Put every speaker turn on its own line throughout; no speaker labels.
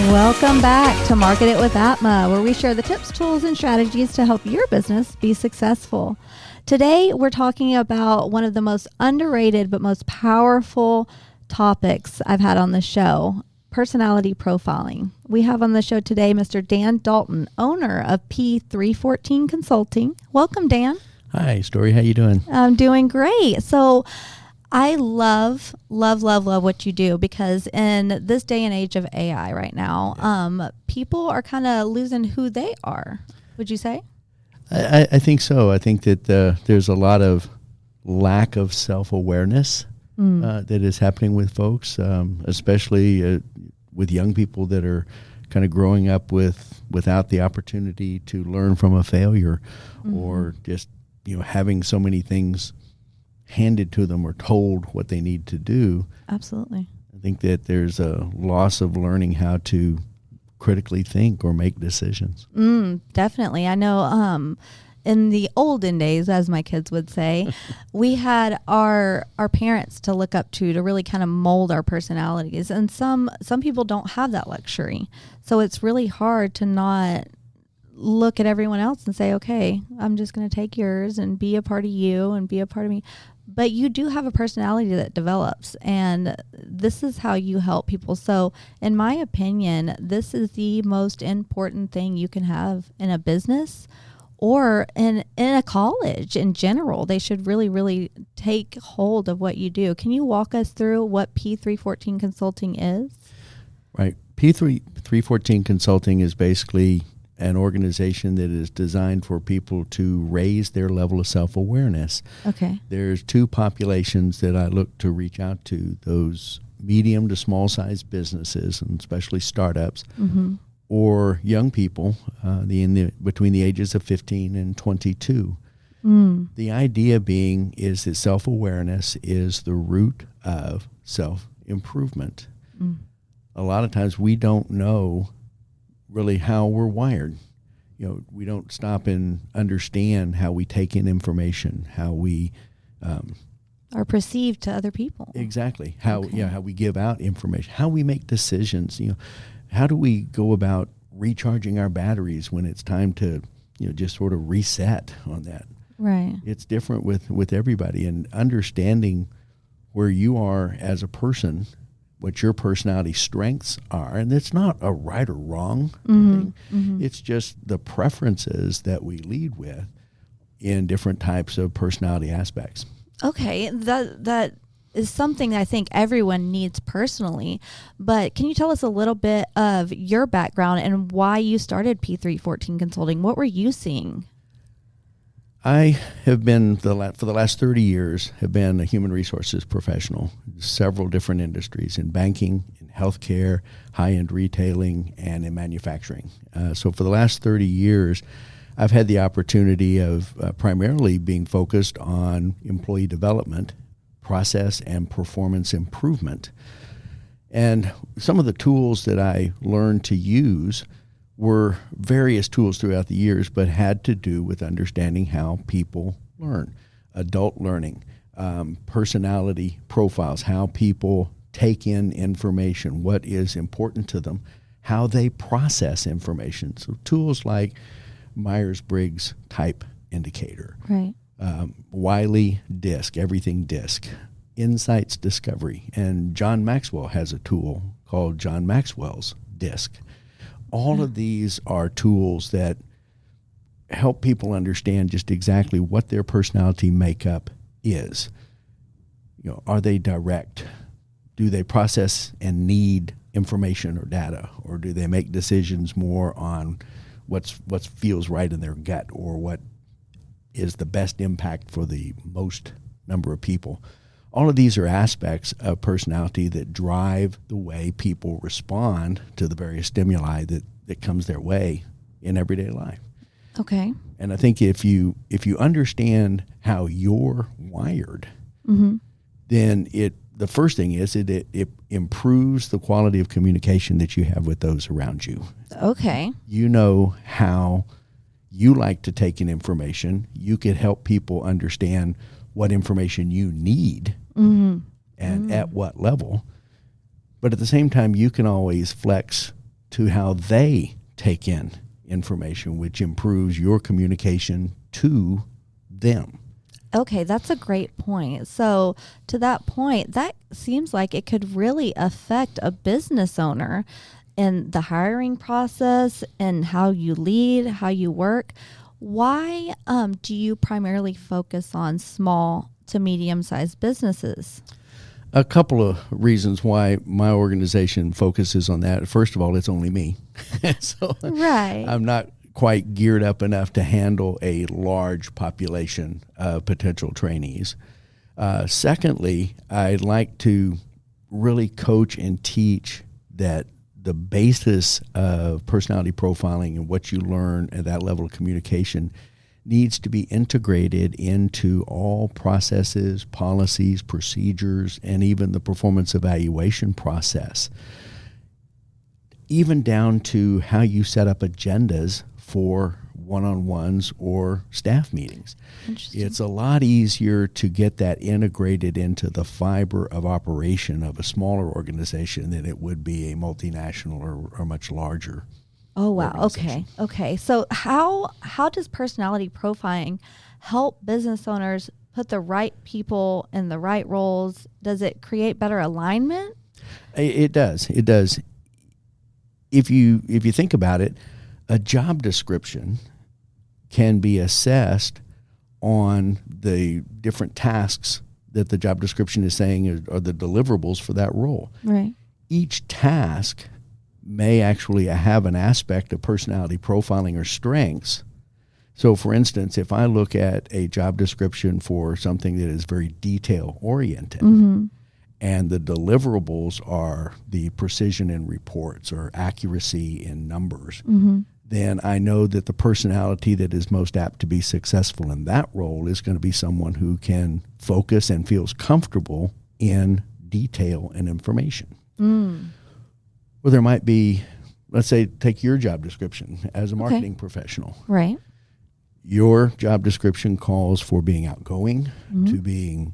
Welcome back to Market It with Atma, where we share the tips, tools, and strategies to help your business be successful. Today, we're talking about one of the most underrated but most powerful topics I've had on the show, personality profiling. We have on the show today Mr. Dan Dalton, owner of P314 Consulting. Welcome, Dan.
Hi, Story. How you doing?
I'm doing great. So I love what you do, because in this day and age of AI right now, people are kind of losing who they are. Would you say?
I think so. I think that there's a lot of lack of self-awareness that is happening with folks, especially with young people that are kind of growing up without the opportunity to learn from a failure, or just having so many things handed to them or told what they need to do.
Absolutely.
I think that there's a loss of learning how to critically think or make decisions.
Definitely. I know in the olden days, as my kids would say, we had our parents to look up to really kind of mold our personalities. And some people don't have that luxury. So it's really hard to not look at everyone else and say, okay, I'm just going to take yours and be a part of you and be a part of me. But you do have a personality that develops, and this is how you help people. So in my opinion, this is the most important thing you can have in a business or in a college in general. They should really take hold of what you do. Can you walk us through what P314 Consulting is?
Right. P314 Consulting is basically an organization that is designed for people to raise their level of self-awareness.
Okay.
There's two populations that I look to reach out to: those medium to small-sized businesses, and especially startups, or young people between the ages of 15 and 22. The idea being is that self-awareness is the root of self-improvement. A lot of times we don't know really how we're wired. We don't stop and understand how we take in information, how we
are perceived to other people.
Exactly. How we give out information, how we make decisions. How do we go about recharging our batteries when it's time to just sort of reset on that.
Right.
It's different with everybody, and understanding where you are as a person, what your personality strengths are. And it's not a right or wrong thing. It's just the preferences that we lead with in different types of personality aspects.
Okay, that is something I think everyone needs personally. But can you tell us a little bit of your background and why you started P314 Consulting? What were you seeing?
I have been, for the last 30 years, have been a human resources professional in several different industries: in banking, in healthcare, high-end retailing, and in manufacturing. So for the last 30 years, I've had the opportunity of primarily being focused on employee development, process, and performance improvement. And some of the tools that I learned to use were various tools throughout the years, but had to do with understanding how people learn, adult learning, personality profiles, how people take in information, what is important to them, how they process information. So tools like Myers-Briggs type indicator,
Right.
Wiley DISC, everything DISC, Insights Discovery, and John Maxwell has a tool called John Maxwell's DISC. All of these are tools that help people understand just exactly what their personality makeup is. Are they direct? Do they process and need information or data? Or do they make decisions more on what feels right in their gut, or what is the best impact for the most number of people? All of these are aspects of personality that drive the way people respond to the various stimuli that comes their way in everyday life.
Okay.
And I think if you understand how you're wired, then the first thing is it improves the quality of communication that you have with those around you.
Okay.
You know how you like to take in information. You could help people understand what information you need and at what level. But at the same time, you can always flex to how they take in information, which improves your communication to them.
Okay, that's a great point. So to that point, that seems like it could really affect a business owner in the hiring process and how you lead, how you work. Why do you primarily focus on small to medium-sized businesses?
A couple of reasons why my organization focuses on that. First of all, it's only me. So
Right.
I'm not quite geared up enough to handle a large population of potential trainees. Secondly, I'd like to really coach and teach that the basis of personality profiling and what you learn at that level of communication needs to be integrated into all processes, policies, procedures, and even the performance evaluation process, even down to how you set up agendas for one-on-ones or staff meetings. It's a lot easier to get that integrated into the fiber of operation of a smaller organization than it would be a multinational or much larger.
Oh, wow. Okay. So how does personality profiling help business owners put the right people in the right roles? Does it create better alignment?
It does. It does. If you think about it, a job description can be assessed on the different tasks that the job description is saying are the deliverables for that role.
Right.
Each task may actually have an aspect of personality profiling or strengths. So, for instance, if I look at a job description for something that is very detail-oriented, and the deliverables are the precision in reports or accuracy in numbers, then I know that the personality that is most apt to be successful in that role is going to be someone who can focus and feels comfortable in detail and information. Or there might be, let's say, take your job description as a marketing professional.
Right.
Your job description calls for being outgoing, to being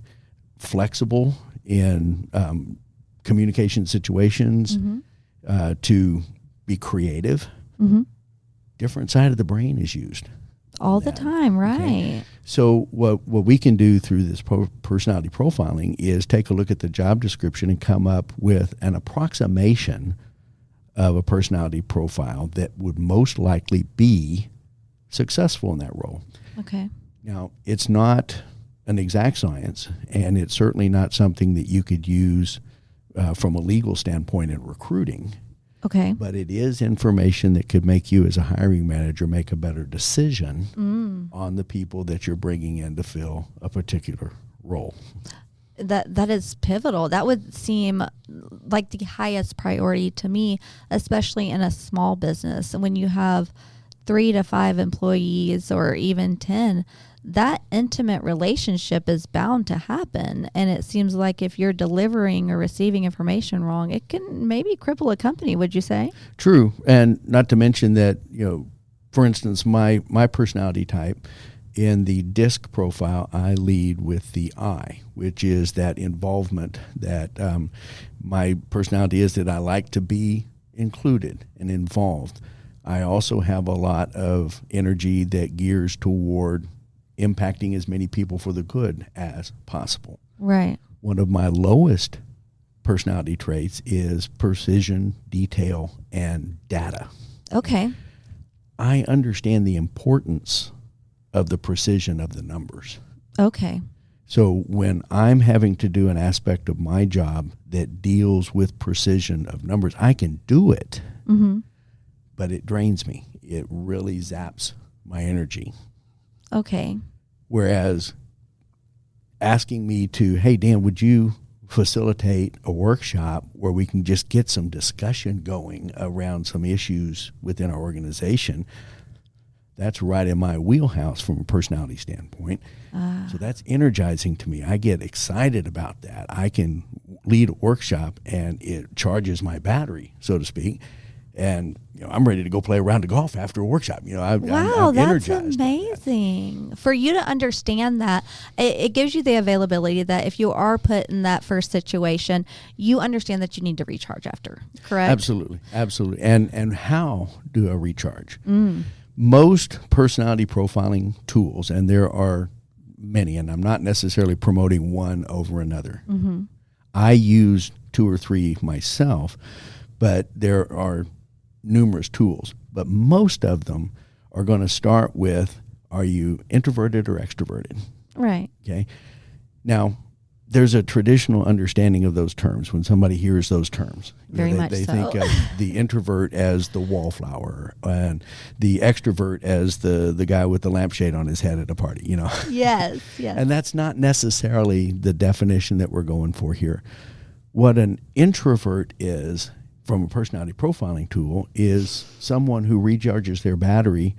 flexible in communication situations, to be creative. Different side of the brain is used.
All the time, right.
Okay. So what we can do through this personality profiling is take a look at the job description and come up with an approximation of a personality profile that would most likely be successful in that role.
Okay.
Now, it's not an exact science, and it's certainly not something that you could use from a legal standpoint in recruiting.
Okay.
But it is information that could make you as a hiring manager make a better decision on the people that you're bringing in to fill a particular role.
That is pivotal. That would seem like the highest priority to me, especially in a small business. And when you have 3 to 5 employees or even 10, that intimate relationship is bound to happen. And it seems like if you're delivering or receiving information wrong, it can maybe cripple a company, would you say?
True. And not to mention that, for instance, my personality type, in the DISC profile, I lead with the I, which is that involvement that my personality is that I like to be included and involved. I also have a lot of energy that gears toward impacting as many people for the good as possible.
Right.
One of my lowest personality traits is precision, detail, and data.
Okay.
I understand the importance of the precision of the numbers.
Okay.
So when I'm having to do an aspect of my job that deals with precision of numbers, I can do it, but it drains me. It really zaps my energy.
Okay.
Whereas asking me to, hey, Dan, would you facilitate a workshop where we can just get some discussion going around some issues within our organization, that's right in my wheelhouse from a personality standpoint. So that's energizing to me. I get excited about that. I can lead a workshop and it charges my battery, so to speak. And I'm ready to go play a round of golf after a workshop. I'm
that's
energized.
amazing. For you to understand that, it gives you the availability that if you are put in that first situation, you understand that you need to recharge after, correct?
Absolutely. And how do I recharge? Most personality profiling tools, and there are many, and I'm not necessarily promoting one over another. I use 2 or 3 myself, but there are numerous tools. But most of them are going to start with, are you introverted or extroverted?
Right.
Okay. Now, there's a traditional understanding of those terms when somebody hears those terms.
Very much
they
so.
think of the introvert as the wallflower and the extrovert as the guy with the lampshade on his head at a party,
Yes.
And that's not necessarily the definition that we're going for here. What an introvert is, from a personality profiling tool, is someone who recharges their battery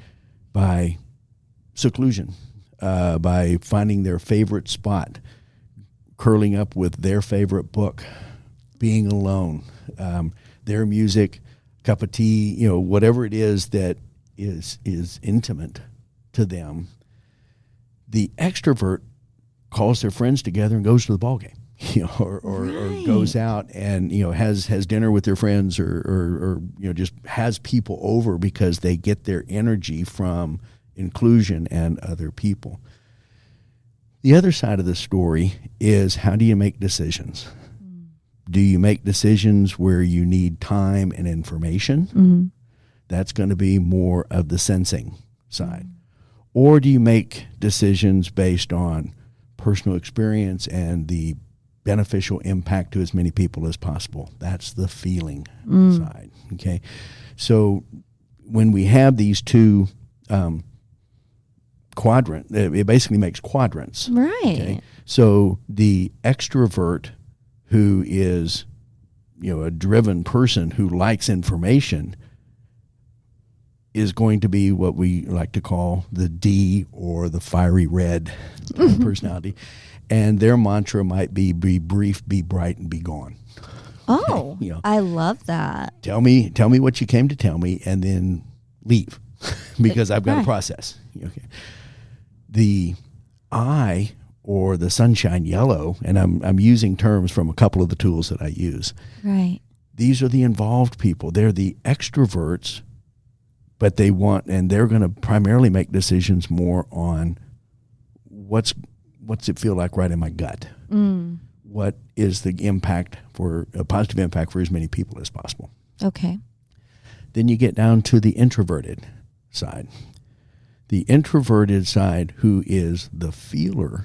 by seclusion, by finding their favorite spot, curling up with their favorite book, being alone, their music, cup of tea, whatever it is that is intimate to them. The extrovert calls their friends together and goes to the ball game. Or goes out and has dinner with their friends, or just has people over because they get their energy from inclusion and other people. The other side of the story is, how do you make decisions? Do you make decisions where you need time and information? That's going to be more of the sensing side. Or do you make decisions based on personal experience and the beneficial impact to as many people as possible? That's the feeling side. Okay. So when we have these two quadrant, it basically makes quadrants.
Right.
Okay? So the extrovert, who is a driven person who likes information, is going to be what we like to call the D, or the fiery red personality. And their mantra might be brief, be bright, and be gone.
Oh, I love that.
Tell me what you came to tell me, and then leave, because I've got a process. Okay. The I, or the sunshine yellow, and I'm using terms from a couple of the tools that I use.
Right.
These are the involved people. They're the extroverts, but they're going to primarily make decisions more on what's it feel like right in my gut? What is the impact, for a positive impact for as many people as possible?
Okay.
Then you get down to the introverted side. The introverted side, who is the feeler,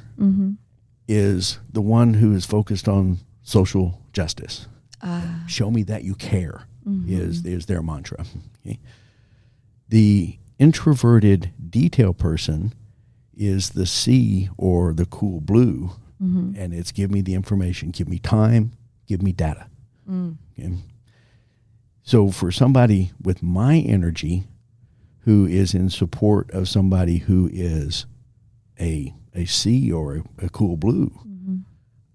is the one who is focused on social justice. Show me that you care, is their mantra. Okay? The introverted detail person is the C, or the cool blue, and it's give me the information, give me time, give me data. Okay? So for somebody with my energy, who is in support of somebody who is a C, or a cool blue,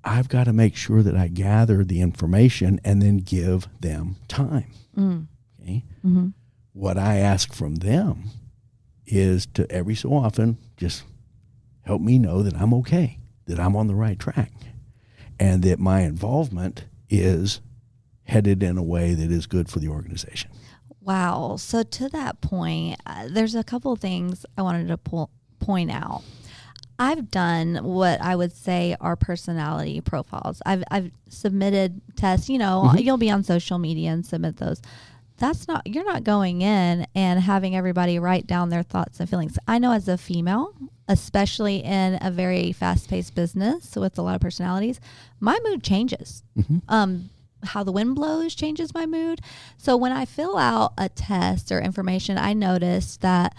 I've got to make sure that I gather the information and then give them time. Okay? What I ask from them is to, every so often, just help me know that I'm okay, that I'm on the right track, and that my involvement is headed in a way that is good for the organization.
Wow. So to that point, there's a couple of things I wanted to point out. I've done what I would say are personality profiles. I've submitted tests. You'll be on social media and submit those. You're not going in and having everybody write down their thoughts and feelings. I know, as a female, especially in a very fast-paced business with a lot of personalities, my mood changes. How the wind blows changes my mood. So when I fill out a test or information, I notice that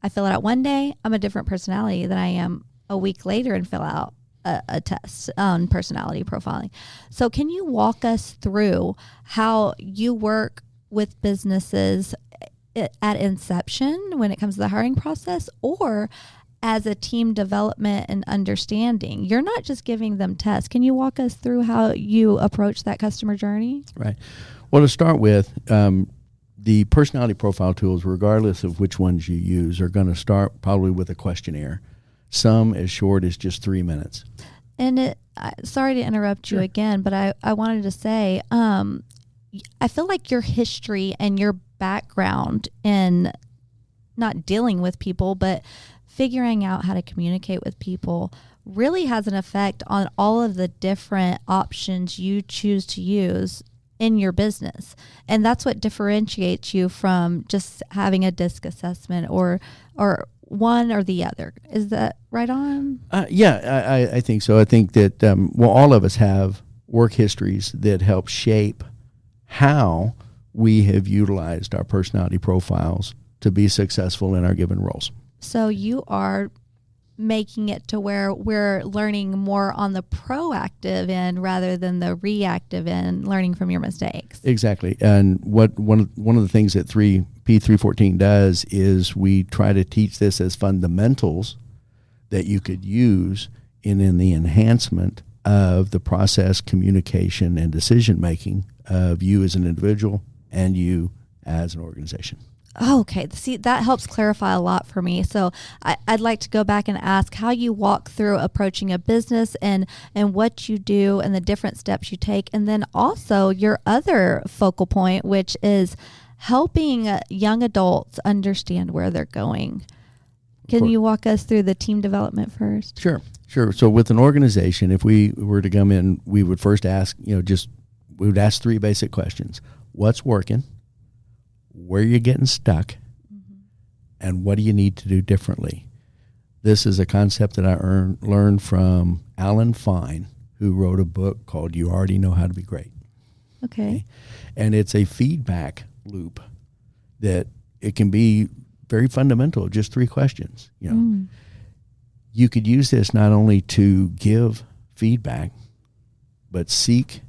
I fill it out one day, I'm a different personality than I am a week later and fill out a test on personality profiling. So can you walk us through how you work with businesses at inception when it comes to the hiring process, or as a team development and understanding? You're not just giving them tests. Can you walk us through how you approach that customer journey?
Right. Well, to start with, the personality profile tools, regardless of which ones you use, are going to start probably with a questionnaire, some as short as just 3 minutes.
And sorry to interrupt you again, but I wanted to say, I feel like your history and your background in not dealing with people, but figuring out how to communicate with people really has an effect on all of the different options you choose to use in your business. And that's what differentiates you from just having a DISC assessment or one or the other. Is that right on?
I think so. I think that, all of us have work histories that help shape how we have utilized our personality profiles to be successful in our given roles.
So you are making it to where we're learning more on the proactive end rather than the reactive end, learning from your mistakes.
Exactly. And one of the things that P314 does is we try to teach this as fundamentals that you could use in the enhancement of the process, communication, and decision making of you as an individual and you as an organization.
Oh, okay. See, that helps clarify a lot for me. So I'd like to go back and ask how you walk through approaching a business and what you do and the different steps you take. And then also your other focal point, which is helping young adults understand where they're going. Can you walk us through the team development first?
Sure. So with an organization, if we were to come in, we would first ask, we would ask 3 basic questions. What's working? Where you're getting stuck, and what do you need to do differently? This is a concept that I learned from Alan Fine, who wrote a book called You Already Know How to Be Great.
Okay.
And it's a feedback loop that it can be very fundamental, just 3 questions. You could use this not only to give feedback, but seek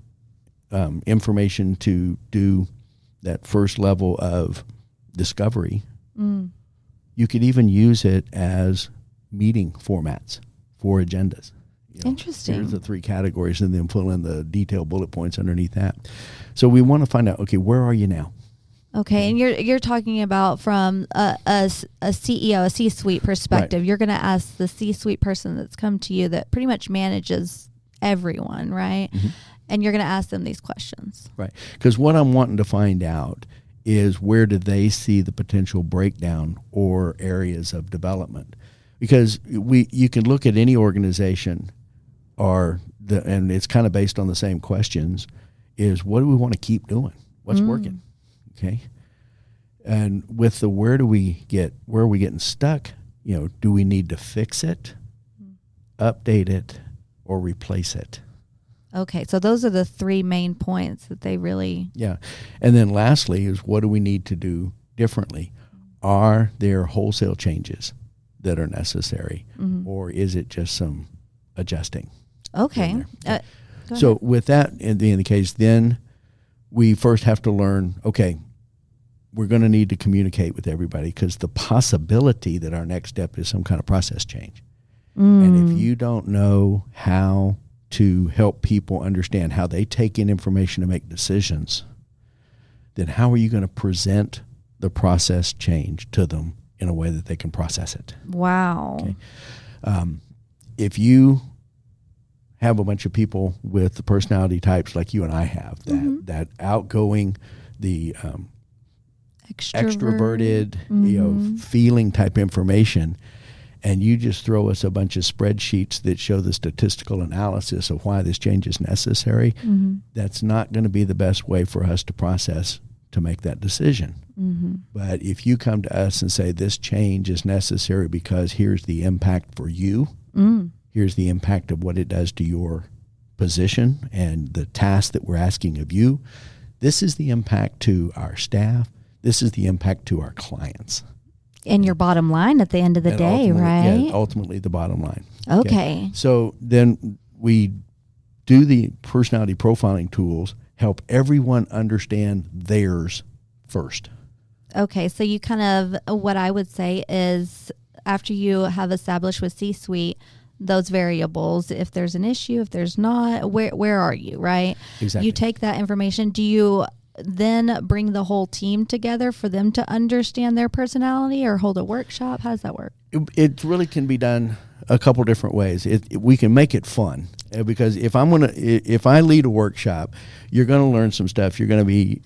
information to do that first level of discovery. You could even use it as meeting formats for agendas.
Interesting.
Here's the 3 categories, and then fill in the detailed bullet points underneath that. So we want to find out, okay, where are you now?
Okay, and you're talking about from a CEO, a C-suite perspective. Right. You're going to ask the C-suite person that's come to you that pretty much manages everyone, right? Mm-hmm. And you're going to ask them these questions. Right.
Because what I'm wanting to find out is where do they see the potential breakdown or areas of development? Because you can look at any organization and it's kind of based on the same questions, is what do we want to keep doing? What's working? Okay. And with the where are we getting stuck? Do we need to fix it, update it, or replace it?
Okay, so those are the 3 main points that they really...
Yeah. And then lastly is what do we need to do differently? Are there wholesale changes that are necessary, or is it just some adjusting?
Okay.
So with that in the case, then we first have to learn, okay, we're going to need to communicate with everybody because the possibility that our next step is some kind of process change. And if you don't know how to help people understand how they take in information to make decisions, then how are you going to present the process change to them in a way that they can process it?
Wow.
Okay. If you have a bunch of people with the personality types like you and I have, that outgoing, the extroverted, feeling type information, and you just throw us a bunch of spreadsheets that show the statistical analysis of why this change is necessary, that's not going to be the best way for us to process to make that decision. But if you come to us and say this change is necessary because here's the impact for you, here's the impact of what it does to your position and the task that we're asking of you, this is the impact to our staff, this is the impact to our clients.
And your bottom line at the end of the day, right?
Yeah, ultimately the bottom line.
Okay.
So then we do the personality profiling tools, help everyone understand theirs first.
Okay, so you kind of, what I would say is after you have established with C-suite those variables, if there's an issue, if there's not, where are you, right?
Exactly.
You take that information. Do you then bring the whole team together for them to understand their personality, or hold a workshop? How does that work?
It really can be done a couple different ways. We can make it fun, because if I lead a workshop, you're going to learn some stuff. You're going to be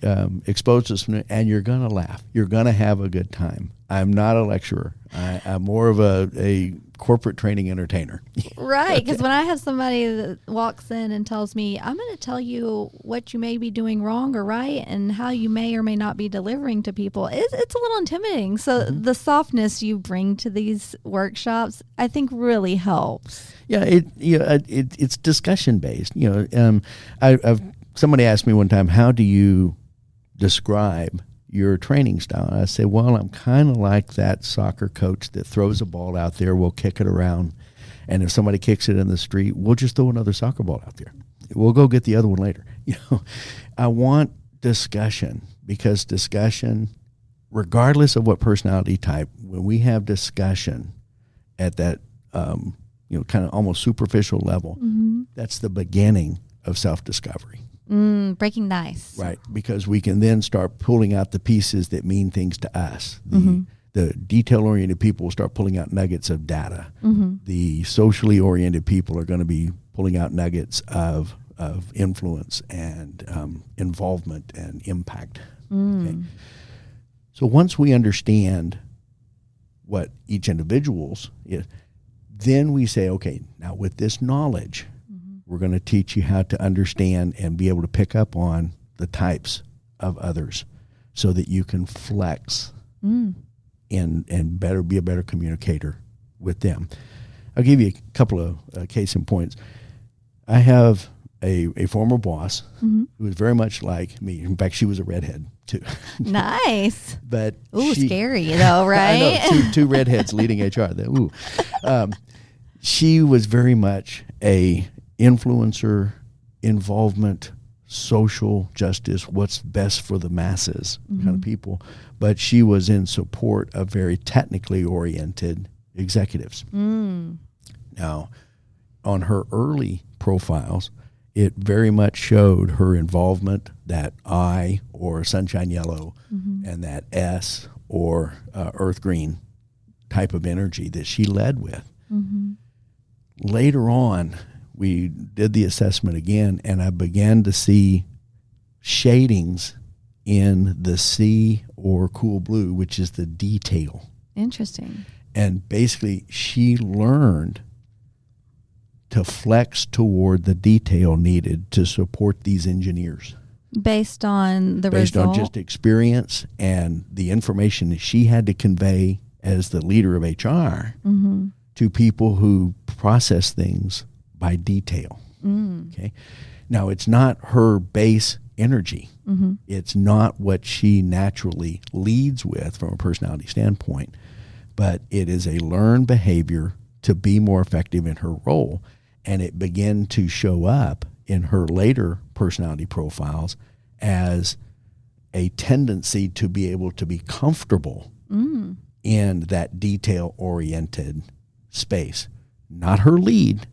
exposed to some, and you're going to laugh. You're going to have a good time. I'm not a lecturer. I'm more of a corporate training entertainer.
Right, because when I have somebody that walks in and tells me, I'm going to tell you what you may be doing wrong or right, and how you may or may not be delivering to people, it's a little intimidating. So the softness you bring to these workshops, I think, really helps.
Yeah, it's discussion based. Somebody asked me one time, how do you describe your training style? And I say, well, I'm kind of like that soccer coach that throws a ball out there. We'll kick it around, and if somebody kicks it in the street, we'll just throw another soccer ball out there. We'll go get the other one later. I want discussion, because discussion, regardless of what personality type, when we have discussion at that kind of almost superficial level, that's the beginning of self-discovery.
Breaking the ice.
Right, because we can then start pulling out the pieces that mean things to us. The detail-oriented people will start pulling out nuggets of data. The socially oriented people are going to be pulling out nuggets of influence and involvement and impact. Okay? So once we understand what each individual's is, then we say, okay, now with this knowledge, we're going to teach you how to understand and be able to pick up on the types of others, so that you can flex and be a better communicator with them. I'll give you a couple of case in points. I have a former boss who was very much like me. In fact, she was a redhead too.
Nice.
But
scary though, right?
I know, two redheads leading HR. She was very much a influencer, involvement, social justice, what's best for the masses kind of people. But she was in support of very technically oriented executives. Now, on her early profiles, it very much showed her involvement, that I or sunshine yellow and that S or earth green type of energy that she led with. Later on, we did the assessment again, and I began to see shadings in the C or cool blue, which is the detail.
Interesting.
And basically, she learned to flex toward the detail needed to support these engineers.
Based on the
Based
result?
on just experience and the information that she had to convey as the leader of HR to people who process things by detail. Okay. Now, it's not her base energy. It's not what she naturally leads with from a personality standpoint, but it is a learned behavior to be more effective in her role. And it began to show up in her later personality profiles as a tendency to be able to be comfortable in that detail-oriented space. Not her lead,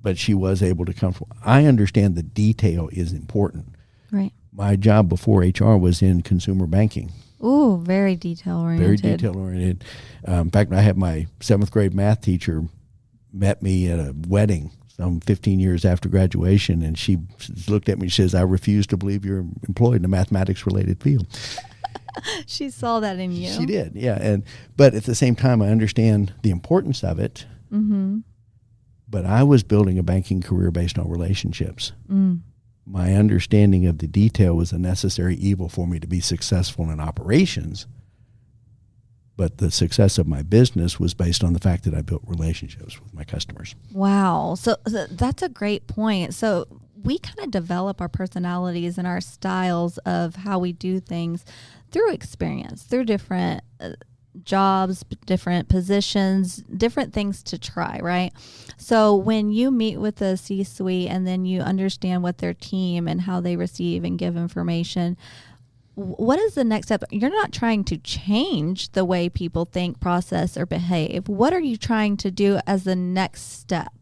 but she was able to come. I understand the detail is important.
Right.
My job before HR was in consumer banking.
Ooh, very detail-oriented.
Very detail-oriented. In fact, I had my 7th grade math teacher met me at a wedding some 15 years after graduation, and she looked at me and says, I refuse to believe you're employed in a mathematics-related field.
She saw that in you.
She did, yeah. But at the same time, I understand the importance of it. But I was building a banking career based on relationships. My understanding of the detail was a necessary evil for me to be successful in operations. But the success of my business was based on the fact that I built relationships with my customers.
Wow. So that's a great point. So we kind of develop our personalities and our styles of how we do things through experience, through different jobs, different positions, different things to try, right? So when you meet with the C-suite and then you understand what their team and how they receive and give information, what is the next step? You're not trying to change the way people think, process, or behave. What are you trying to do as the next step?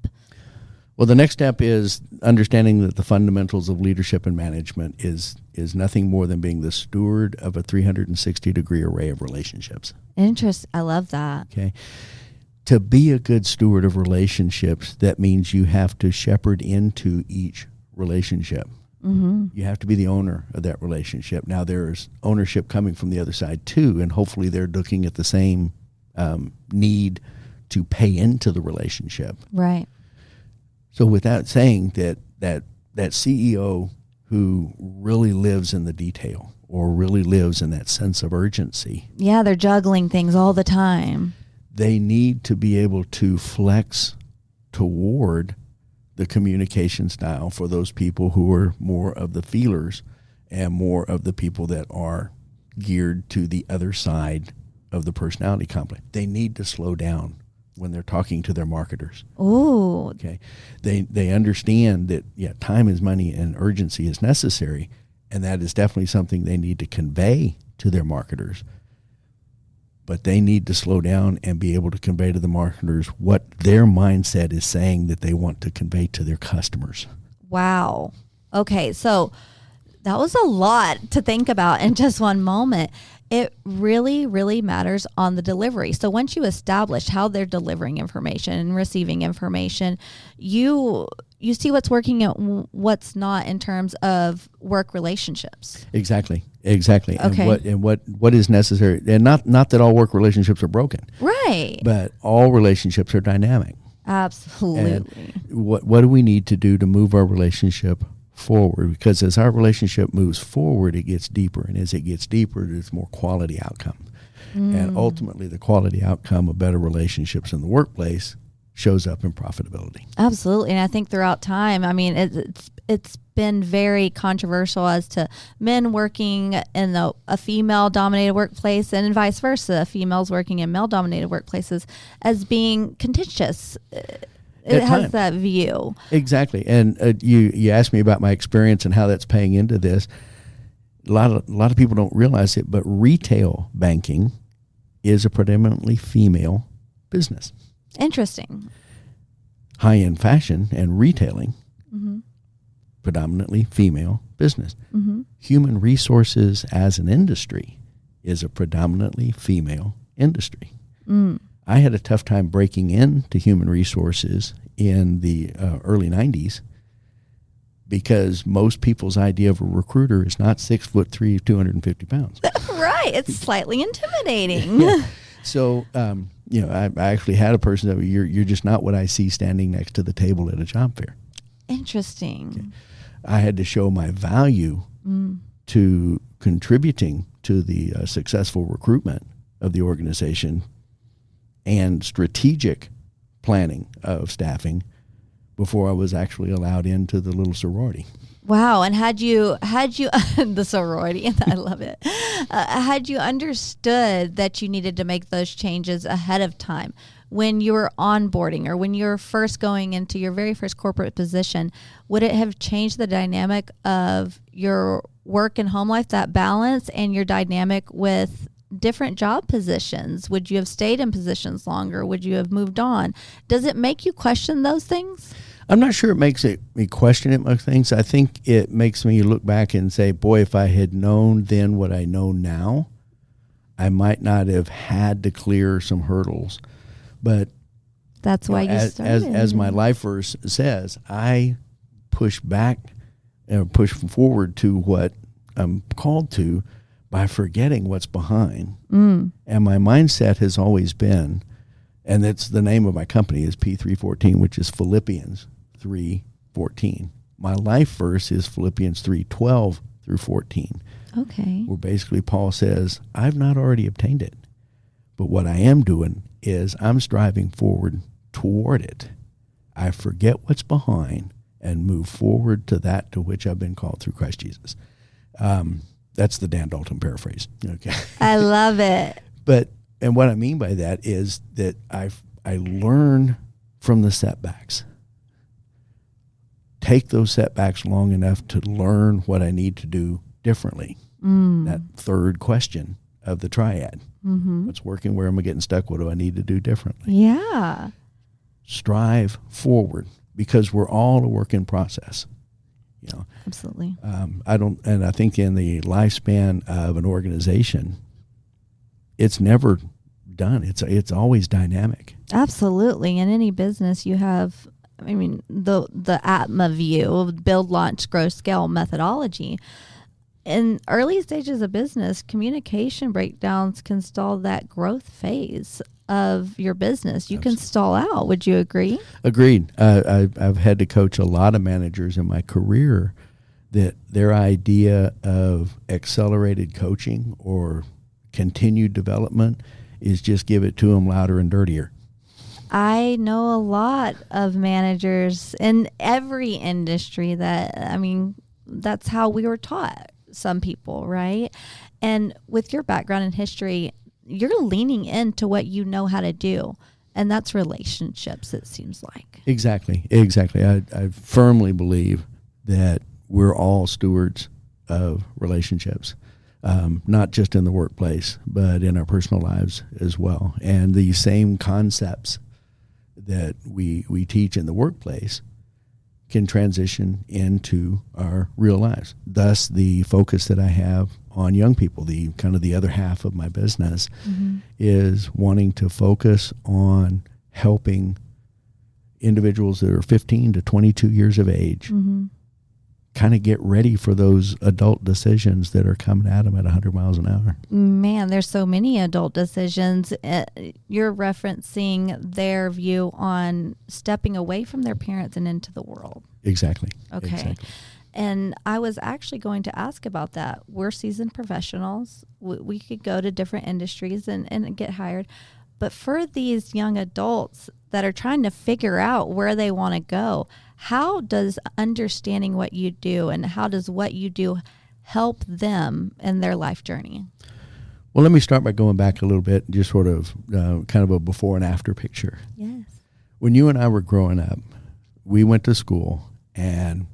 Well, the next step is understanding that the fundamentals of leadership and management is nothing more than being the steward of a 360-degree array of relationships.
I love that.
Okay. To be a good steward of relationships, that means you have to shepherd into each relationship.
Mm-hmm.
You have to be the owner of that relationship. Now, there's ownership coming from the other side too, and hopefully they're looking at the same need to pay into the relationship.
Right.
So without saying that CEO who really lives in the detail or really lives in that sense of urgency.
Yeah, they're juggling things all the time.
They need to be able to flex toward the communication style for those people who are more of the feelers and more of the people that are geared to the other side of the personality complex. They need to slow down when they're talking to their marketers.
Ooh.
Okay. They understand that, time is money and urgency is necessary, and that is definitely something they need to convey to their marketers. But they need to slow down and be able to convey to the marketers what their mindset is saying that they want to convey to their customers.
Wow. Okay, so that was a lot to think about in just one moment. It really, really matters on the delivery. So once you establish how they're delivering information and receiving information, you see what's working and what's not in terms of work relationships.
Exactly.
Okay.
And what is necessary, and not that all work relationships are broken,
right?
but all relationships are dynamic.
Absolutely.
And what do we need to do to move our relationship forward? Because as our relationship moves forward, it gets deeper, and as it gets deeper, there's more quality outcomes. And ultimately, the quality outcome of better relationships in the workplace shows up in profitability.
Absolutely. And I think throughout time, I mean, it's been very controversial as to men working in a female-dominated workplace and vice versa, females working in male-dominated workplaces as being contentious. It has that view.
Exactly. And you asked me about my experience and how that's paying into this. A lot of people don't realize it, but retail banking is a predominantly female business.
Interesting.
High-end fashion and retailing,
Mm-hmm.
predominantly female business.
Mm-hmm.
Human resources as an industry is a predominantly female industry. I had a tough time breaking into human resources in the early 90s because most people's idea of a recruiter is not 6'3", 250 pounds.
Right. It's slightly intimidating.
Yeah. So, I actually had a person that you're just not what I see standing next to the table at a job fair.
Interesting.
Okay. I had to show my value to contributing to the successful recruitment of the organization and strategic planning of staffing before I was actually allowed into the little sorority.
Wow. And had you the sorority, and I love it, had you understood that you needed to make those changes ahead of time when you were onboarding or when you were first going into your very first corporate position, would it have changed the dynamic of your work and home life, that balance, and your dynamic with different job positions? Would you have stayed in positions longer? Would you have moved on? Does it make you question those things?
I'm not sure it makes me question it most things. I think it makes me look back and say, boy, if I had known then what I know now, I might not have had to clear some hurdles. But
that's why you started.
As my life verse says, I push back and push forward to what I'm called to by forgetting what's behind. And my mindset has always been, and that's the name of my company is P314, which is Philippians 3:14. My life verse is Philippians 3:12 through 14.
Okay.
Where basically Paul says, I've not already obtained it, but what I am doing is I'm striving forward toward it. I forget what's behind and move forward to that to which I've been called through Christ Jesus. That's the Dan Dalton paraphrase. Okay.
I love it.
And what I mean by that is that I learn from the setbacks. Take those setbacks long enough to learn what I need to do differently. That third question of the triad. What's working? Where am I getting stuck? What do I need to do differently?
Yeah.
Strive forward. because we're all a work in process.
Absolutely.
I think in the lifespan of an organization, it's never done. It's always dynamic.
Absolutely. In any business, you have, the ATMA view, build, launch, grow, scale methodology. In early stages of business, communication breakdowns can stall that growth phase of your business. You can stall out. Would you agree?
Agreed. I've had to coach a lot of managers in my career that their idea of accelerated coaching or continued development is just give it to them louder and dirtier.
I know a lot of managers in every industry that's how we were taught. Some people, right? And with your background in history, you're leaning into what you know how to do, and that's relationships, it seems like.
Exactly. I firmly believe that we're all stewards of relationships, not just in the workplace, but in our personal lives as well. And the same concepts that we teach in the workplace can transition into our real lives. Thus, the focus that I have on young people, the kind of the other half of my business, is wanting to focus on helping individuals that are 15 to 22 years of age kind of get ready for those adult decisions that are coming at them at 100 miles an hour.
Man, there's so many adult decisions. You're referencing their view on stepping away from their parents and into the world.
Exactly.
Okay.
Exactly.
And I was actually going to ask about that. We're seasoned professionals. We could go to different industries and get hired. But for these young adults that are trying to figure out where they want to go, how does understanding what you do and how does what you do help them in their life journey?
Well, let me start by going back a little bit, just sort of kind of a before and after picture.
Yes.
When you and I were growing up, we went to school, and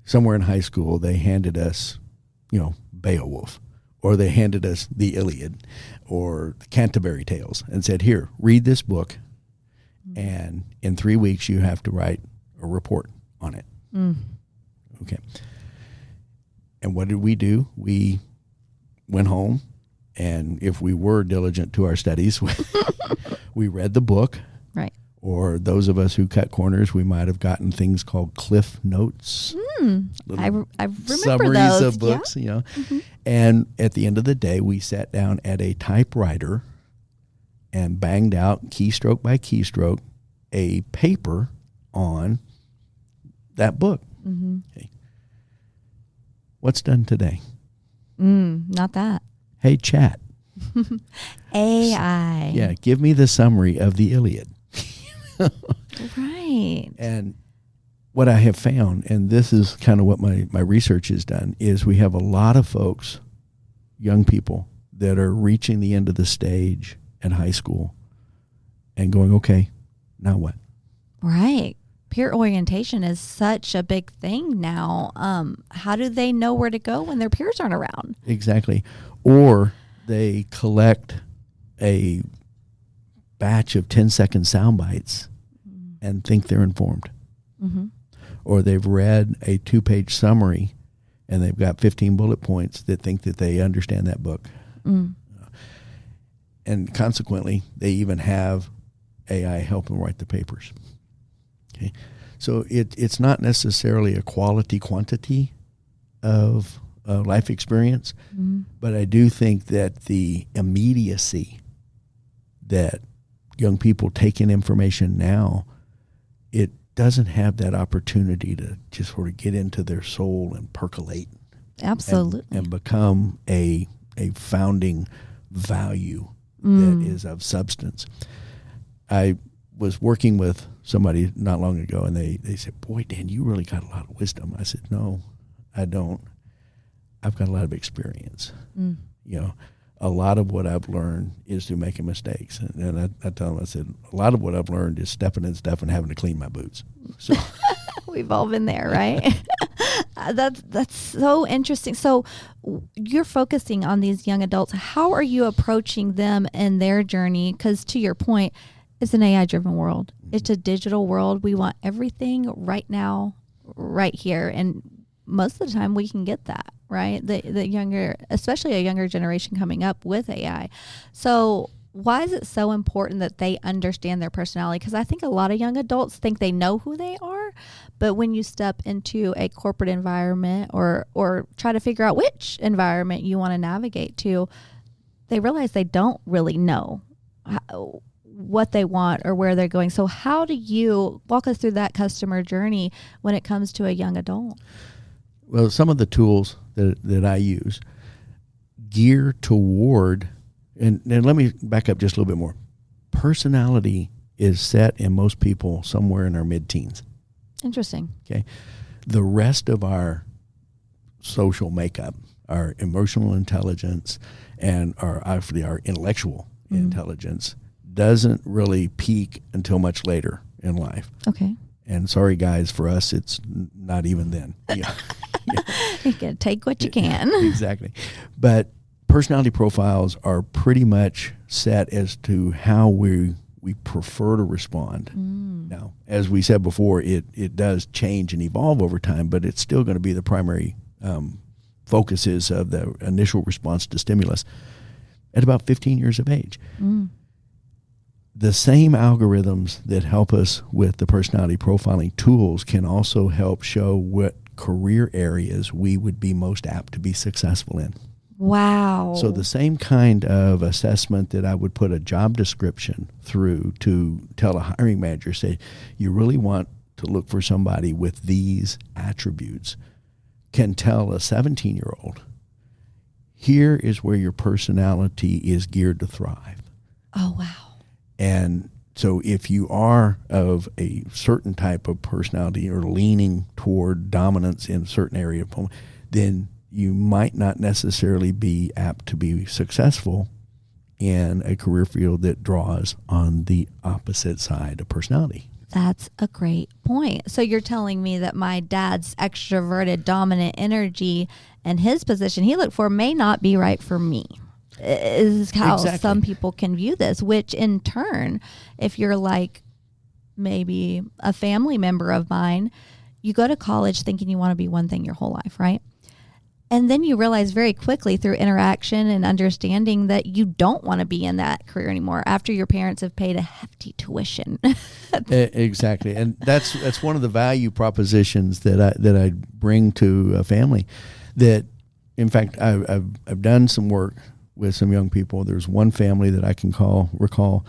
somewhere in high school, they handed us, Beowulf, or they handed us the Iliad or the Canterbury Tales and said, here, read this book, and in 3 weeks you have to write a report on it. Okay. And what did we do? We went home, and if we were diligent to our studies, we read the book.
Right.
Or those of us who cut corners, we might have gotten things called cliff notes.
I remember
summaries
those.
of books,
Yeah.
And at the end of the day, we sat down at a typewriter and banged out keystroke by keystroke a paper on that book. Okay. What's done today?
Not that.
Hey, chat.
AI.
Yeah, give me the summary of the Iliad.
Right.
And what I have found, and this is kind of what my research has done, is we have a lot of folks, young people, that are reaching the end of the stage in high school and going, okay, now what?
Right. Peer orientation is such a big thing now. How do they know where to go when their peers aren't around?
Exactly. Or they collect a batch of 10-second sound bites and think they're informed. Or they've read a 2-page summary and they've got 15 bullet points that think that they understand that book. And consequently, they even have AI help them write the papers. Okay, so it's not necessarily a quality quantity of life experience, but I do think that the immediacy that young people take in information now, it doesn't have that opportunity to just sort of get into their soul and percolate.
Absolutely.
And become a founding value that is of substance. I was working with somebody not long ago, and they said, boy, Dan, you really got a lot of wisdom. I said, no, I don't. I've got a lot of experience. A lot of what I've learned is through making mistakes. And I tell them, I said, a lot of what I've learned is stepping in stuff and having to clean my boots. So
We've all been there, right? That's so interesting. So you're focusing on these young adults. How are you approaching them in their journey? Because to your point, it's an AI-driven world. It's a digital world. We want everything right now, right here. And most of the time we can get that, right? The younger, especially a younger generation coming up with AI. So why is it so important that they understand their personality? Because I think a lot of young adults think they know who they are, but when you step into a corporate environment or try to figure out which environment you want to navigate to, they realize they don't really know what they want or where they're going. So how do you walk us through that customer journey when it comes to a young adult?
Well, some of the tools that I use gear toward, and let me back up just a little bit more. Personality is set in most people somewhere in our mid-teens.
Interesting.
Okay. The rest of our social makeup, our emotional intelligence, and our intellectual intelligence doesn't really peak until much later in life.
Okay.
And sorry, guys, for us, it's not even then. Yeah.
You can take what you can.
Exactly. But personality profiles are pretty much set as to how we prefer to respond. Now, as we said before, it does change and evolve over time, but it's still going to be the primary focuses of the initial response to stimulus at about 15 years of age. The same algorithms that help us with the personality profiling tools can also help show what career areas we would be most apt to be successful in.
Wow.
So the same kind of assessment that I would put a job description through to tell a hiring manager, say, you really want to look for somebody with these attributes, can tell a 17-year-old, here is where your personality is geared to thrive.
Oh, wow.
And so if you are of a certain type of personality or leaning toward dominance in a certain area, then you might not necessarily be apt to be successful in a career field that draws on the opposite side of personality.
That's a great point. So you're telling me that my dad's extroverted, dominant energy and his position he looked for may not be right for me. Is how
Exactly.
Some people can view this, which in turn, if you're like maybe a family member of mine, you go to college thinking you want to be one thing your whole life, right? And then you realize very quickly through interaction and understanding that you don't want to be in that career anymore after your parents have paid a hefty tuition.
Exactly. And that's one of the value propositions that I bring to a family. That, in fact, I've done some work with some young people. There's one family that I can recall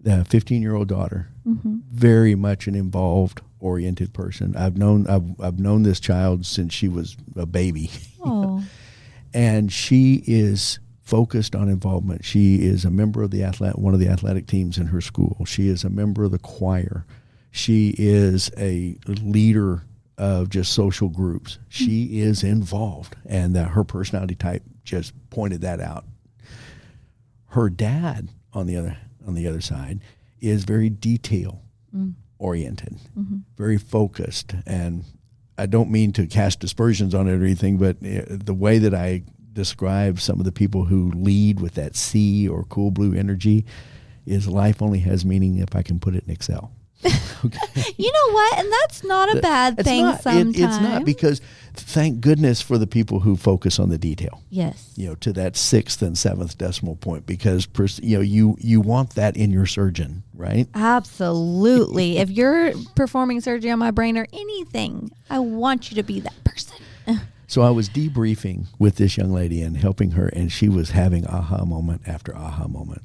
the 15-year-old daughter, very much an involved, oriented person. I've known this child since she was a baby.
Oh.
And she is focused on involvement. She is a member of one of the athletic teams in her school. She is a member of the choir. She is a leader of just social groups. She is involved, and her personality type just pointed that out. Her dad, on the other side, is very detail oriented, very focused. And I don't mean to cast aspersions on it or anything, but the way that I describe some of the people who lead with that C or cool blue energy is life only has meaning if I can put it in Excel. Okay.
You know what? And that's not a bad thing sometimes.
It's not, because thank goodness for the people who focus on the detail.
Yes.
To that 6th and 7th decimal point, because you want that in your surgeon, right?
Absolutely. If you're performing surgery on my brain or anything, I want you to be that person.
So I was debriefing with this young lady and helping her, and she was having aha moment after aha moment.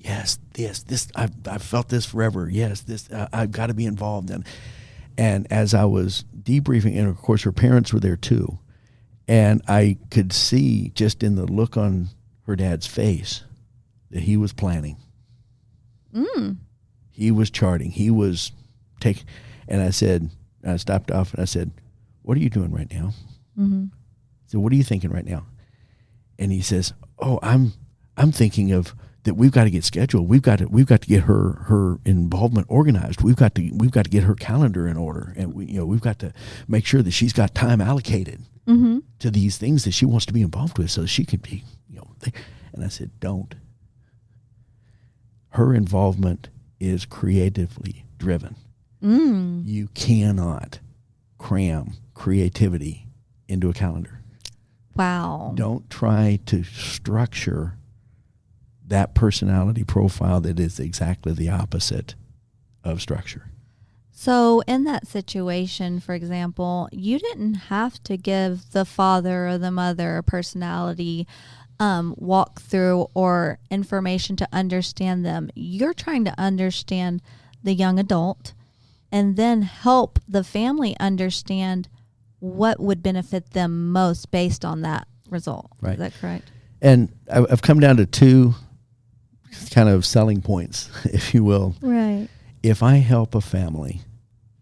Yes, this, I've felt this forever. Yes, this, I've got to be involved in. And as I was debriefing, and of course her parents were there too, and I could see just in the look on her dad's face that he was planning. He was charting. He was taking, and I stopped off and I said, what are you doing right now? So what are you thinking right now? And he says, oh, I'm thinking of that we've got to get scheduled. We've got to get her involvement organized. We've got to get her calendar in order, and we've got to make sure that she's got time allocated to these things that she wants to be involved with, so she could be, And I said, don't. Her involvement is creatively driven. You cannot cram creativity into a calendar.
Wow.
Don't try to structure that personality profile that is exactly the opposite of structure.
So in that situation, for example, you didn't have to give the father or the mother a personality walkthrough or information to understand them. You're trying to understand the young adult and then help the family understand what would benefit them most based on that result.
Right.
Is that correct?
And I've come down to two kind of selling points, if you will.
Right.
If I help a family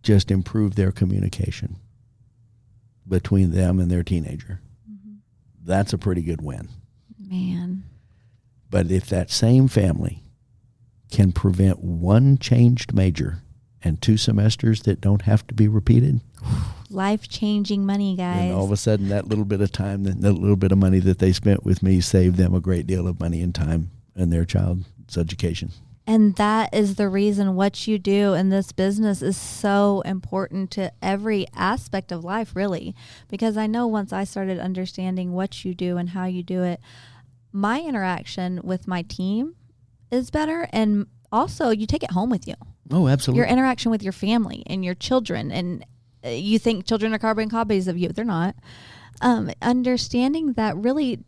just improve their communication between them and their teenager, that's a pretty good win.
Man.
But if that same family can prevent one changed major and 2 semesters that don't have to be repeated,
Life-changing money, guys.
and all of a sudden that little bit of time, that little bit of money that they spent with me saved them a great deal of money and time in their child's education.
And that is the reason what you do in this business is so important to every aspect of life, really. Because I know once I started understanding what you do and how you do it, my interaction with my team is better. And also, you take it home with you.
Oh, absolutely.
Your interaction with your family and your children. And you think children are carbon copies of you. They're not. Understanding that really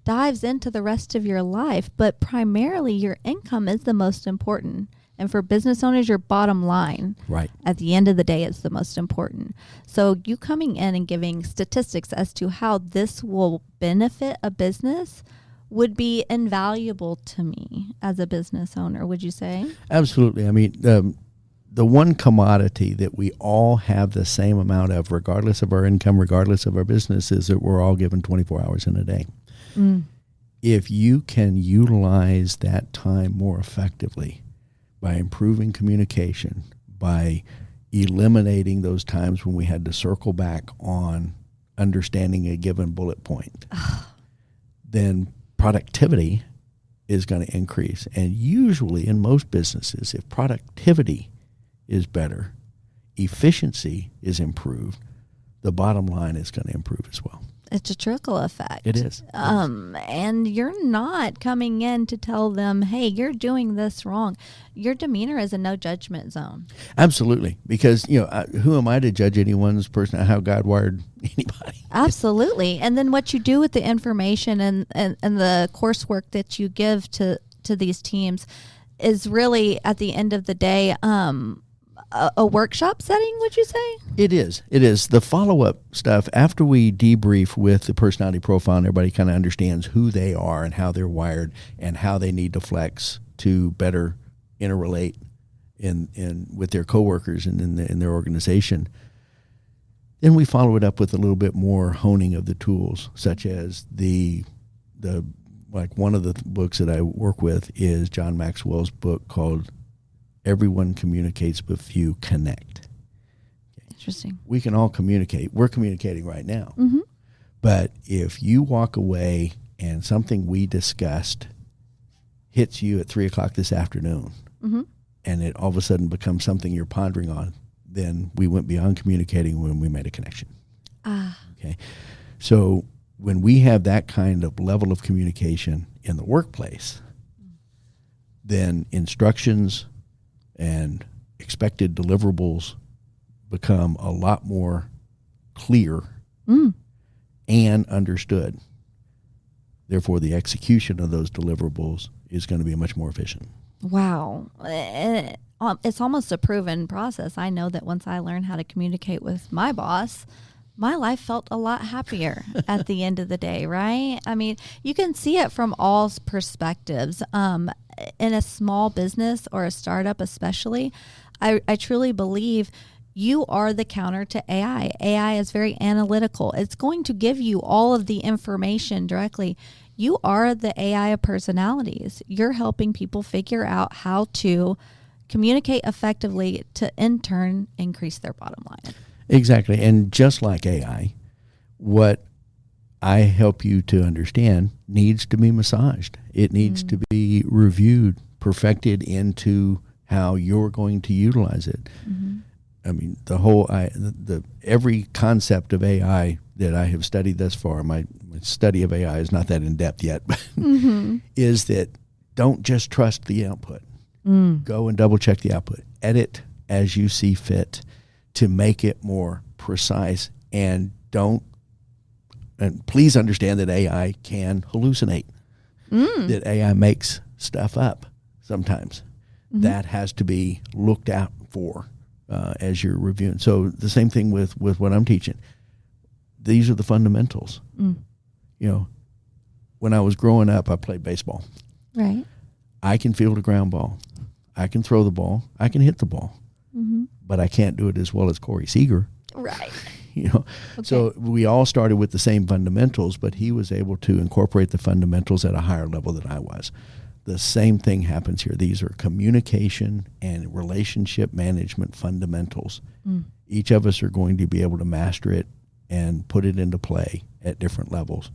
dives into the rest of your life, but primarily your income is the most important. And for business owners, your bottom line,
right,
at the end of the day, is the most important. So you coming in and giving statistics as to how this will benefit a business would be invaluable to me as a business owner, would you say?
Absolutely. I mean, the one commodity that we all have the same amount of, regardless of our income, regardless of our business, is that we're all given 24 hours in a day. If you can utilize that time more effectively by improving communication, by eliminating those times when we had to circle back on understanding a given bullet point, then productivity is going to increase. And usually in most businesses, if productivity is better, efficiency is improved, the bottom line is going to improve as well.
It's a trickle effect.
It is.
And you're not coming in to tell them, hey, you're doing this wrong. Your demeanor is a no judgment zone.
Absolutely. Because, who am I to judge anyone's person, how God wired anybody?
Absolutely. And then what you do with the information and the coursework that you give to these teams is really, at the end of the day, a workshop setting, would you say? It is.
The follow-up stuff, after we debrief with the personality profile and everybody kind of understands who they are and how they're wired and how they need to flex to better interrelate in with their coworkers and in their organization, then we follow it up with a little bit more honing of the tools, such as like one of the books that I work with is John Maxwell's book called Everyone Communicates, but Few Connect.
Interesting.
We can all communicate. We're communicating right now.
Mm-hmm.
But if you walk away and something we discussed hits you at 3 o'clock this afternoon, and it all of a sudden becomes something you're pondering on, then we went beyond communicating when we made a connection. Okay. So when we have that kind of level of communication in the workplace, then instructions and expected deliverables become a lot more clear and understood. Therefore, the execution of those deliverables is going to be much more efficient.
Wow. It's almost a proven process. I know that once I learned how to communicate with my boss, my life felt a lot happier at the end of the day, right? I mean, you can see it from all perspectives. In a small business or a startup especially, I truly believe you are the counter to AI. AI is very analytical. It's going to give you all of the information directly. You are the AI of personalities. You're helping people figure out how to communicate effectively to, in turn, increase their bottom line.
Exactly. And just like AI, what I help you to understand needs to be massaged. It needs to be reviewed, perfected into how you're going to utilize it.
Mm-hmm.
I mean, every concept of AI that I have studied thus far, my study of AI is not that in depth yet, but
Mm-hmm.
is that don't just trust the output.
Mm.
Go and double check the output. Edit as you see fit to make it more precise, and please understand that AI can hallucinate. That AI makes stuff up sometimes. Mm-hmm. That has to be looked out for as you're reviewing. So the same thing with what I'm teaching. These are the fundamentals. You know, when I was growing up, I played baseball.
Right.
I can field a ground ball. I can throw the ball. I can hit the ball. Mm-hmm. But I can't do it as well as Corey Seager.
Right.
You know, okay. So we all started with the same fundamentals, but he was able to incorporate the fundamentals at a higher level than I was. The same thing happens here. These are communication and relationship management fundamentals. Each of us are going to be able to master it and put it into play at different levels.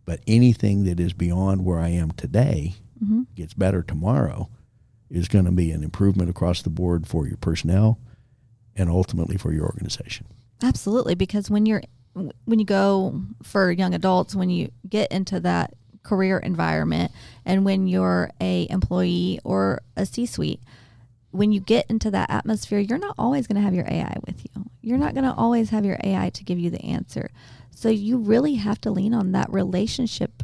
But anything that is beyond where I am today, gets better tomorrow, is going to be an improvement across the board for your personnel and ultimately for your organization.
Absolutely, because when you go for young adults, when you get into that career environment, and when you're a employee or a C-suite, when you get into that atmosphere, you're not always going to have your AI with you. You're not going to always have your AI to give you the answer. So you really have to lean on that relationship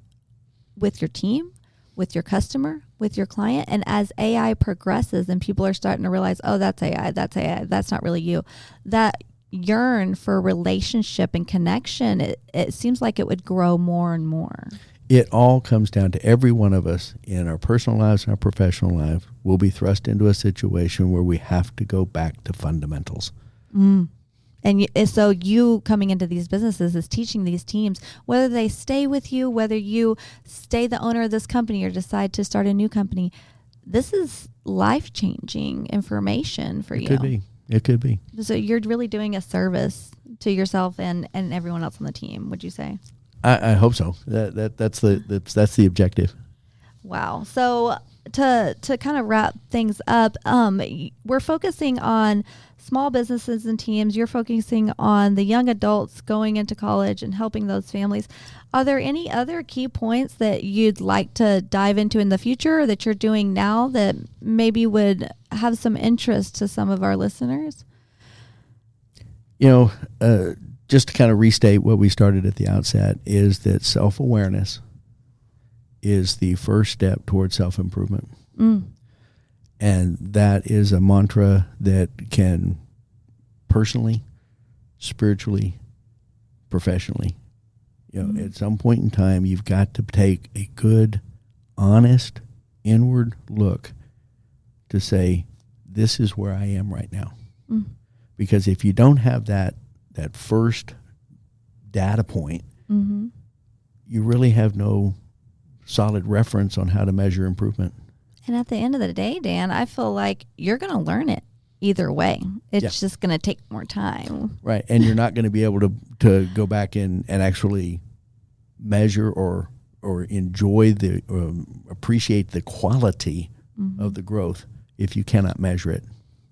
with your team, with your customer, with your client. And as AI progresses and people are starting to realize, oh, that's AI, that's not really you, that yearn for relationship and connection, it seems like it would grow more and more.
It all comes down to every one of us in our personal lives and our professional life will be thrust into a situation where we have to go back to fundamentals.
And so you coming into these businesses is teaching these teams, whether they stay with you, whether you stay the owner of this company or decide to start a new company, this is life-changing information for you.
It could be.
So you're really doing a service to yourself and everyone else on the team, would you say?
I hope so. That's the objective.
Wow. So to kind of wrap things up, we're focusing on small businesses and teams. You're focusing on the young adults going into college and helping those families. Are there any other key points that you'd like to dive into in the future or that you're doing now that maybe would have some interest to some of our listeners?
You know, just to kind of restate what we started at the outset, is that self-awareness is the first step towards self-improvement. And that is a mantra that can personally, spiritually, professionally, you know, at some point in time, you've got to take a good, honest, inward look to say, this is where I am right now. Because if you don't have that first data point, you really have no solid reference on how to measure improvement.
And at the end of the day, Dan, I feel like you're going to learn it either way. It's just going to take more time.
Right. And you're not going to be able to go back and actually measure or enjoy appreciate the quality of the growth if you cannot measure it.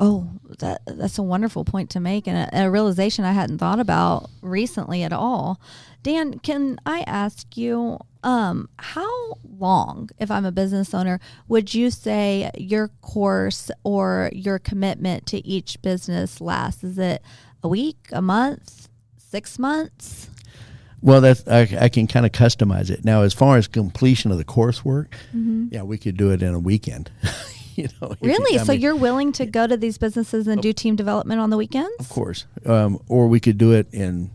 Oh, that's a wonderful point to make, and a realization I hadn't thought about recently at all. Dan, can I ask you, how long, if I'm a business owner, would you say your course or your commitment to each business lasts? Is it a week, a month, 6 months?
Well, I can kind of customize it. Now, as far as completion of the coursework, we could do it in a weekend. You know,
really? So you're willing to go to these businesses and do team development on the weekends?
Of course. Or we could do it in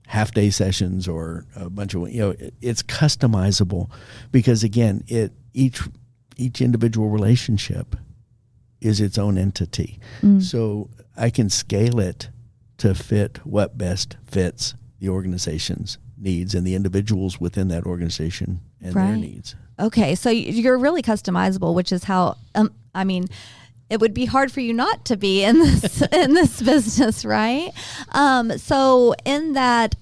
half-day sessions or a bunch of, it's customizable because, again, each individual relationship is its own entity. So I can scale it to fit what best fits the organization's needs and the individuals within that organization and their needs. Okay,
so you're really customizable, which is how it would be hard for you not to be in this business, right? So in that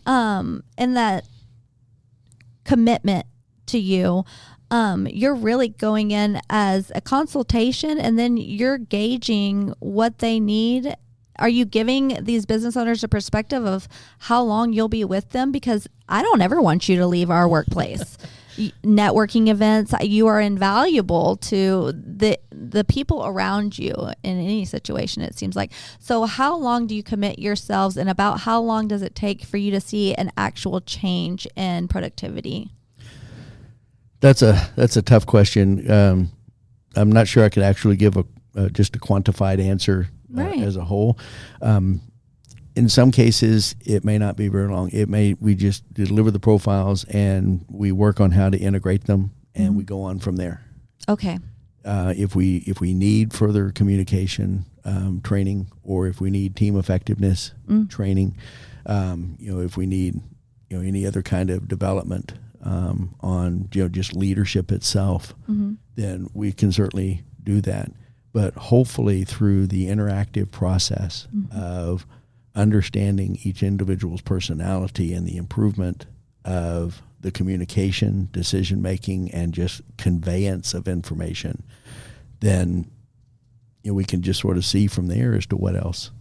commitment to you, you're really going in as a consultation, and then you're gauging what they need. Are you giving these business owners a perspective of how long you'll be with them? Because I don't ever want you to leave our workplace. Networking events, you are invaluable to the people around you in any situation, it seems like. So how long do you commit yourselves, and about how long does it take for you to see an actual change in productivity?
That's a tough question. I'm not sure I could actually give just a quantified answer as a whole. In some cases, it may not be very long. We just deliver the profiles and we work on how to integrate them, and we go on from there.
Okay.
If we need further communication training, or if we need team effectiveness training, if we need any other kind of development on just leadership itself, then we can certainly do that. But hopefully through the interactive process of understanding each individual's personality and the improvement of the communication, decision-making, and just conveyance of information, then we can just sort of see from there as to what else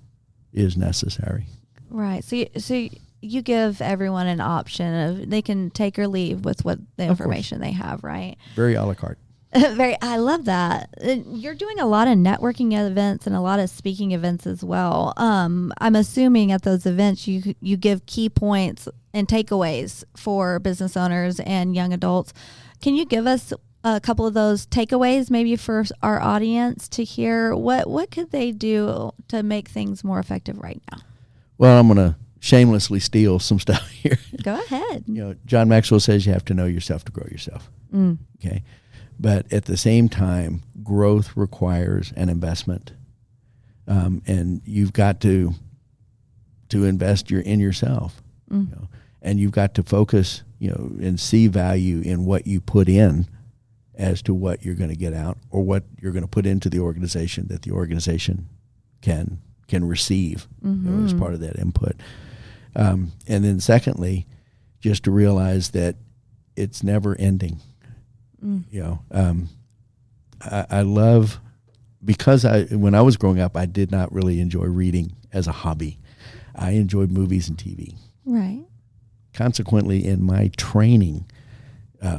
is necessary.
Right. So you give everyone an option of they can take or leave with what the information they have, right?
Very a la carte.
I love that. You're doing a lot of networking events and a lot of speaking events as well. I'm assuming at those events you give key points and takeaways for business owners and young adults. Can you give us a couple of those takeaways maybe for our audience to hear? What could they do to make things more effective right now?
Well, I'm going to shamelessly steal some stuff here.
Go ahead.
John Maxwell says you have to know yourself to grow yourself. Okay. But at the same time, growth requires an investment, and you've got to invest in yourself, and you've got to focus, and see value in what you put in, as to what you're going to get out, or what you're going to put into the organization that the organization can receive as part of that input. And then secondly, just to realize that it's never ending. I love, because when I was growing up, I did not really enjoy reading as a hobby. I enjoyed movies and TV.
Right.
Consequently, in my training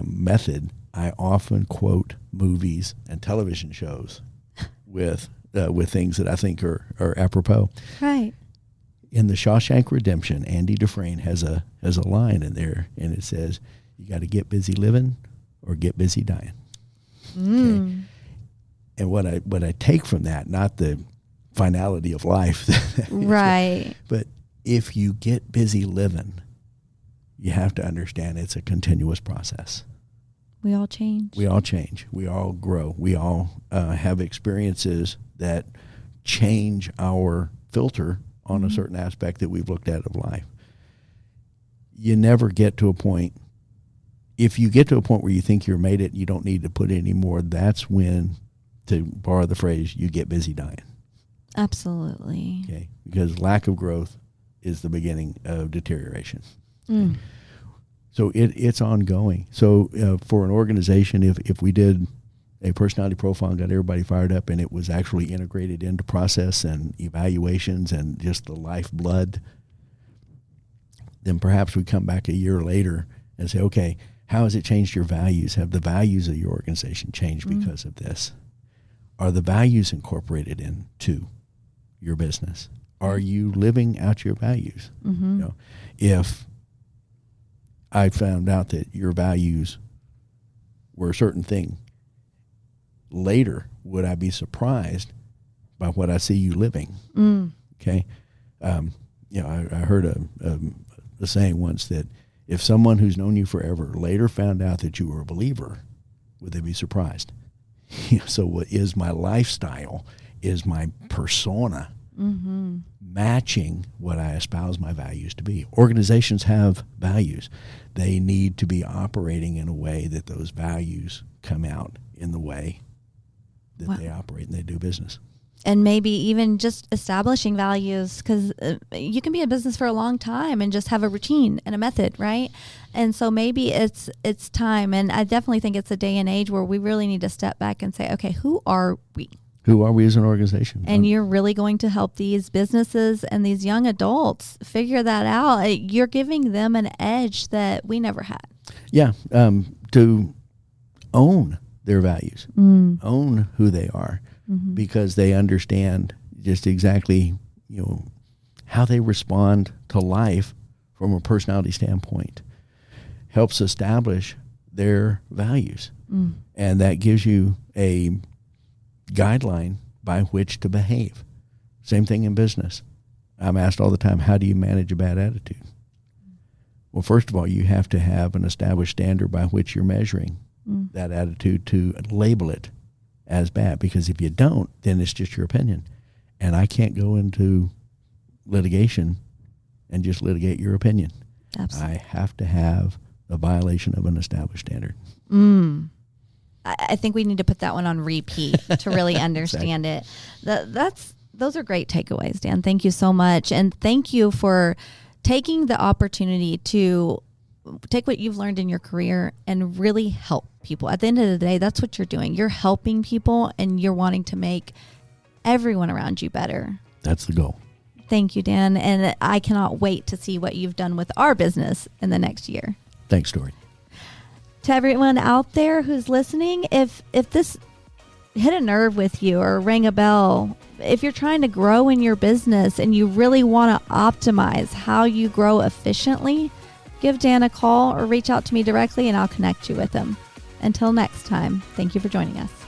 method, I often quote movies and television shows with things that I think are apropos.
Right.
In The Shawshank Redemption, Andy Dufresne has a line in there, and it says, "You got to get busy living or get busy dying." Okay? And what I take from that, not the finality of life,
right?
But if you get busy living, you have to understand it's a continuous process.
We all change.
We all change. We all grow. We all have experiences that change our filter on a certain aspect that we've looked at of life. You never get to a point. If you get to a point where you think you're made it, you don't need to put it anymore, that's when, to borrow the phrase, you get busy dying.
Absolutely.
Okay, because lack of growth is the beginning of deterioration. Okay? So it's ongoing. So for an organization, if we did a personality profile and got everybody fired up, and it was actually integrated into process and evaluations and just the lifeblood, then perhaps we come back a year later and say, okay, how has it changed your values? Have the values of your organization changed because of this? Are the values incorporated into your business? Are you living out your values? If I found out that your values were a certain thing, later, would I be surprised by what I see you living? Okay. I heard a saying once that if someone who's known you forever later found out that you were a believer, would they be surprised? So what is my lifestyle, is my persona matching what I espouse my values to be? Organizations have values. They need to be operating in a way that those values come out in the way that they operate and they do business.
And maybe even just establishing values, because you can be in business for a long time and just have a routine and a method, right? And so maybe it's time. And I definitely think it's a day and age where we really need to step back and say, okay, who are we?
Who are we as an organization?
And you're really going to help these businesses and these young adults figure that out. You're giving them an edge that we never had.
Yeah, to own their values, own who they are, because they understand just exactly, how they respond to life from a personality standpoint. Helps establish their values. And that gives you a guideline by which to behave. Same thing in business. I'm asked all the time, how do you manage a bad attitude? Well, first of all, you have to have an established standard by which you're measuring that attitude to label it as bad. Because if you don't, then it's just your opinion. And I can't go into litigation and just litigate your opinion.
Absolutely.
I have to have a violation of an established standard.
I think we need to put that one on repeat to really understand it. Those are great takeaways, Dan. Thank you so much. And thank you for taking the opportunity to take what you've learned in your career and really help people. At the end of the day, that's what you're doing. You're helping people and you're wanting to make everyone around you better.
That's the goal.
Thank you, Dan. And I cannot wait to see what you've done with our business in the next year.
Thanks, Dory.
To everyone out there who's listening, if this hit a nerve with you or rang a bell, if you're trying to grow in your business and you really want to optimize how you grow efficiently, give Dan a call or reach out to me directly and I'll connect you with him. Until next time, thank you for joining us.